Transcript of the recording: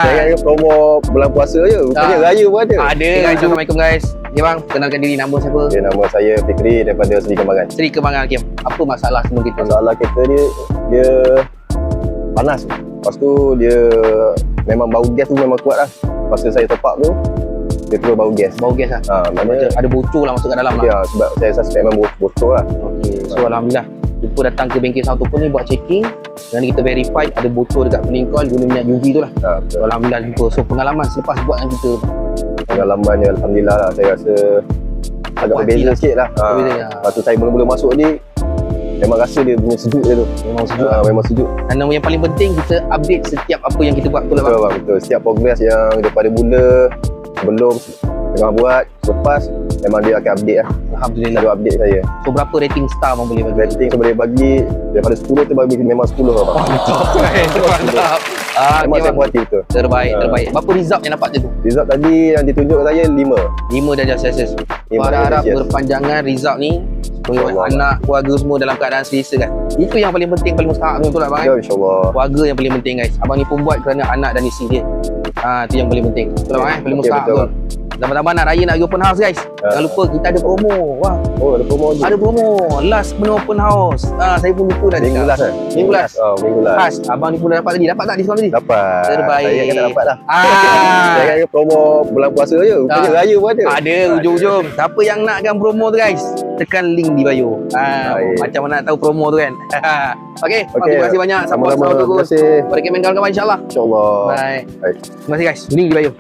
Jangan promo bulan puasa je, rupanya raya pun ada. Ada guys. Assalamualaikum guys. Ya bang, kenalkan diri, nama siapa? Okay, nama saya Fikri daripada Seri Kembangan. Seri Kembangan Hakim. Apa masalah sebelum kita? Masalah kereta dia panas. Lepas tu dia memang bau gas tu memang kuat lah. Lepas tu saya top up tu, dia terus bau gas. Bau gas lah? Maknanya Ada bocor lah masuk kat dalam lah? Ya, sebab saya suspect memang bocor lah. Okay. So alhamdulillah, jumpa datang ke bengkel Sound Toko ni buat checking. Dan kita verify ada bocor dekat peningkol guna minyak UV tu lah. So, alhamdulillah jumpa. So pengalaman selepas buat dengan kita, pengalamannya alhamdulillah lah, saya rasa agak berbeza sikit lah. Lepas tu saya mula-mula masuk ni memang rasa dia punya sejuk dia tu. memang sejuk. Memang sejuk. Dan yang paling penting kita update setiap apa yang kita buat. Betul lah Betul bang? bang, betul. Setiap progress yang daripada mula, sebelum, tengah buat, selepas, memang dia akan update lah. Alhamdulillah. Selalu update saya. So berapa rating star bang boleh bagi? Rating saya boleh bagi daripada 10 tu bagi memang 10 lah bang. Mantap. Memang Okay, saya puas hati betul. Terbaik. Berapa result yang dapat je tu? Result tadi yang ditunjuk ke saya 5. 5 darjah Celsius. Lima Harap darjah Celsius. berpanjangan result ni supaya InsyaAllah. anak, keluarga semua dalam keadaan selesa kan. Itu yang paling penting, paling mustahak betul tak bang? Ya, insyaAllah. Keluarga yang paling penting guys. Abang ni pun buat kerana anak dan isteri dia. Itu yang paling penting. Betul tak bang? Paling Okey, mustahak betul, betul. Tambah-tambah nak raya nak pergi open house guys. Jangan lupa kita ada promo. Wah, Oh, ada promo lagi. ada promo. Last penuh open house. Saya pun lupa dah Minggu cakap. last kan? Minggu last. Minggu last. Khas. Abang ni pun dah dapat tadi. Dapat tak diskaun tadi? Dapat. Terbaik. Saya kan tak dapat dah. Ah. Saya kan promo bulan puasa je. Rupanya raya pun ada. Ada hujung-hujung. Siapa yang nakkan promo tu guys, tekan link di bio. Baik. Macam mana nak tahu promo tu kan. Okey, Okey. terima kasih banyak. Sama-sama. Support Terima Sound Toko. kasih. Rekomen kawan-kawan insya-Allah. InsyaAllah. Bye. Baik. Terima kasih guys. Link di bio.